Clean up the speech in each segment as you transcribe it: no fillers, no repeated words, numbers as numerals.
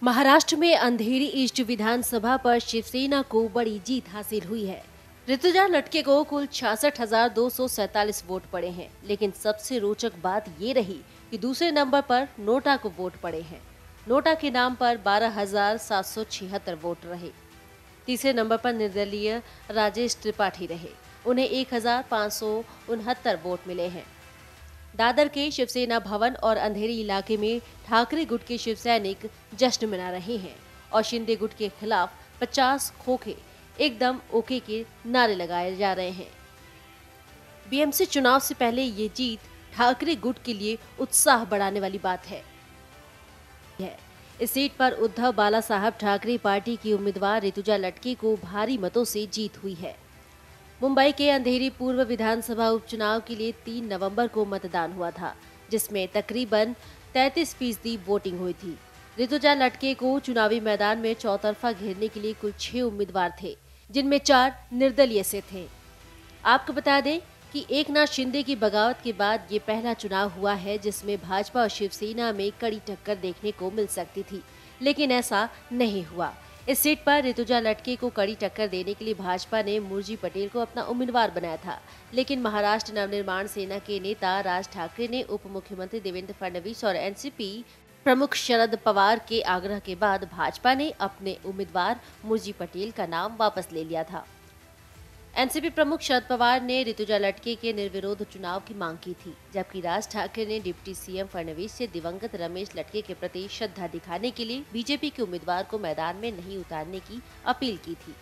महाराष्ट्र में अंधेरी ईस्ट विधानसभा पर शिवसेना को बड़ी जीत हासिल हुई है। ऋतुजा लटके को कुल 66,247 वोट पड़े हैं, लेकिन सबसे रोचक बात ये रही कि दूसरे नंबर पर नोटा को वोट पड़े हैं। नोटा के नाम पर 12,776 वोट रहे। तीसरे नंबर पर निर्दलीय राजेश त्रिपाठी रहे, उन्हें 1,569 वोट मिले हैं। दादर के शिवसेना भवन और अंधेरी इलाके में ठाकरे गुट के शिव सैनिक जश्न मना रहे हैं और शिंदे गुट के खिलाफ 50 खोखे एकदम ओके के नारे लगाए जा रहे हैं। बीएमसी चुनाव से पहले ये जीत ठाकरे गुट के लिए उत्साह बढ़ाने वाली बात है। इस सीट पर उद्धव बाला साहब ठाकरे पार्टी की उम्मीदवार ऋतुजा लटके को भारी मतों से जीत हुई है। मुंबई के अंधेरी पूर्व विधानसभा उपचुनाव के लिए 3 नवंबर को मतदान हुआ था, जिसमें तकरीबन 33% वोटिंग हुई थी। ऋतुजा लटके को चुनावी मैदान में चौतरफा घेरने के लिए कुल 6 उम्मीदवार थे, जिनमें 4 निर्दलीय से थे। आपको बता दें कि एकनाथ शिंदे की बगावत के बाद ये पहला चुनाव हुआ है जिसमें भाजपा और शिवसेना में कड़ी टक्कर देखने को मिल सकती थी, लेकिन ऐसा नहीं हुआ। इस सीट पर ऋतुजा लटके को कड़ी टक्कर देने के लिए भाजपा ने मुरजी पटेल को अपना उम्मीदवार बनाया था, लेकिन महाराष्ट्र नवनिर्माण सेना के नेता राज ठाकरे ने उप मुख्यमंत्री देवेंद्र फडणवीस और एनसीपी प्रमुख शरद पवार के आग्रह के बाद भाजपा ने अपने उम्मीदवार मुरजी पटेल का नाम वापस ले लिया था। एनसीपी प्रमुख शरद पवार ने ऋतुजा लटके के निर्विरोध चुनाव की मांग की थी, जबकि राज ठाकरे ने डिप्टी सीएम फडणवीस से दिवंगत रमेश लटके के प्रति श्रद्धा दिखाने के लिए बीजेपी के उम्मीदवार को मैदान में नहीं उतारने की अपील की थी।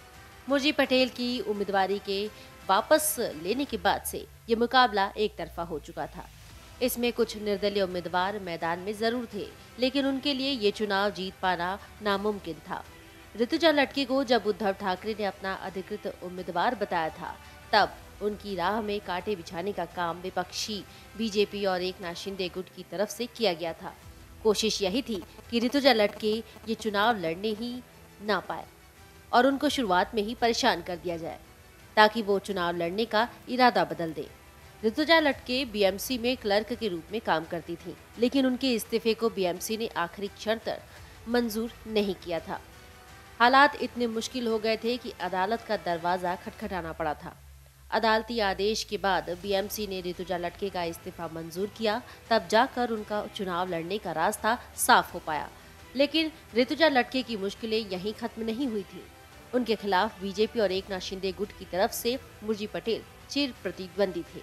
मुरजी पटेल की उम्मीदवारी के वापस लेने के बाद से ये मुकाबला एक तरफा हो चुका था। इसमें कुछ निर्दलीय उम्मीदवार मैदान में जरूर थे, लेकिन उनके लिए ये चुनाव जीत पाना नामुमकिन था। ऋतुजा लटके को जब उद्धव ठाकरे ने अपना अधिकृत उम्मीदवार बताया था, तब उनकी राह में कांटे बिछाने का काम विपक्षी बीजेपी और एकनाथ शिंदे गुट की तरफ से किया गया था। कोशिश यही थी कि ऋतुजा लटके ये चुनाव लड़ने ही ना पाए और उनको शुरुआत में ही परेशान कर दिया जाए, ताकि वो चुनाव लड़ने का इरादा बदल दे। ऋतुजा लटके बीएमसी में क्लर्क के रूप में काम करती थी, लेकिन उनके इस्तीफे को बीएमसी ने आखिरी क्षण तक मंजूर नहीं किया था। हालात इतने मुश्किल हो गए थे कि अदालत का दरवाजा खटखटाना पड़ा था। अदालती आदेश के बाद बीएमसी ने ऋतुजा लटके का इस्तीफा मंजूर किया, तब जाकर उनका चुनाव लड़ने का रास्ता साफ हो पाया। लेकिन ऋतुजा लटके की मुश्किलें यहीं खत्म नहीं हुई थी। उनके खिलाफ बीजेपी और एकनाथ शिंदे गुट की तरफ से मुरजी पटेल चिर प्रतिद्वंदी थे,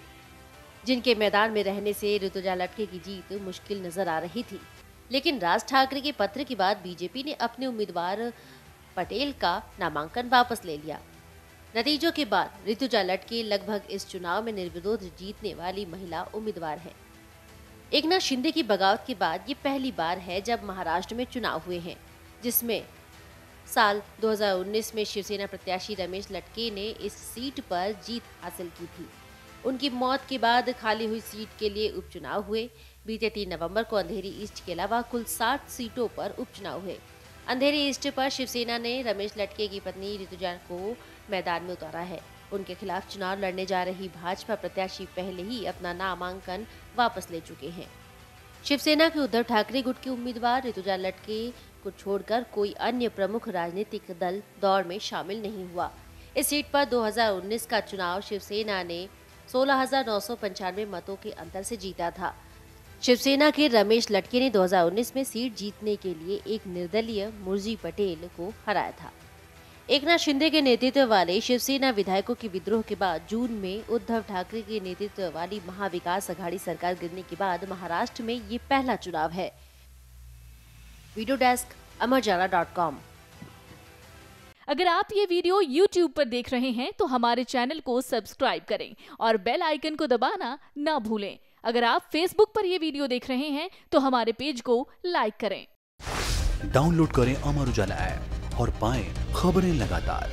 जिनके मैदान में रहने से ऋतुजा लटके की जीत मुश्किल नजर आ रही थी। लेकिन राज ठाकरे के पत्र के बाद बीजेपी ने अपने उम्मीदवार पटेल का नामांकन वापस ले लिया। नतीजों के बाद ऋतुजा लटके लगभग इस चुनाव में निर्विरोध जीतने वाली महिला उम्मीदवार है। एकनाथ शिंदे की बगावत के बाद ये पहली बार है जब महाराष्ट्र में चुनाव हुए हैं, जिसमें साल 2019 में शिवसेना प्रत्याशी रमेश लटके ने इस सीट पर जीत हासिल की थी। उनकी मौत के बाद खाली हुई सीट के लिए उपचुनाव हुए। बीते 3 नवंबर को अंधेरी ईस्ट के अलावा कुल 60 सीटों पर उपचुनाव हुए। अंधेरी ईस्ट पर शिवसेना ने रमेश लटके की पत्नी ऋतुजा को मैदान में उतारा है। उनके खिलाफ चुनाव लड़ने जा रही भाजपा प्रत्याशी पहले ही अपना नामांकन वापस ले चुके हैं। शिवसेना के उद्धव ठाकरे गुट के उम्मीदवार ऋतुजा लटके को छोड़कर कोई अन्य प्रमुख राजनीतिक दल दौड़ में शामिल नहीं हुआ। इस सीट पर 2019 का चुनाव शिवसेना ने 16,995 मतों के अंतर से जीता था। शिवसेना के रमेश लटके ने 2019 में सीट जीतने के लिए एक निर्दलीय मुरजी पटेल को हराया था। एकनाथ शिंदे के नेतृत्व वाले शिवसेना विधायकों के विद्रोह के बाद जून में उद्धव ठाकरे के नेतृत्व वाली महाविकास अघाड़ी सरकार गिरने के बाद महाराष्ट्र में ये पहला चुनाव है। Video desk amarjara.com। अगर आप ये वीडियो YouTube पर देख रहे हैं तो हमारे चैनल को सब्सक्राइब करें और बेल आइकन को दबाना ना भूलें। अगर आप Facebook पर ये वीडियो देख रहे हैं तो हमारे पेज को लाइक करें। डाउनलोड करें अमर उजाला ऐप और पाएं खबरें लगातार।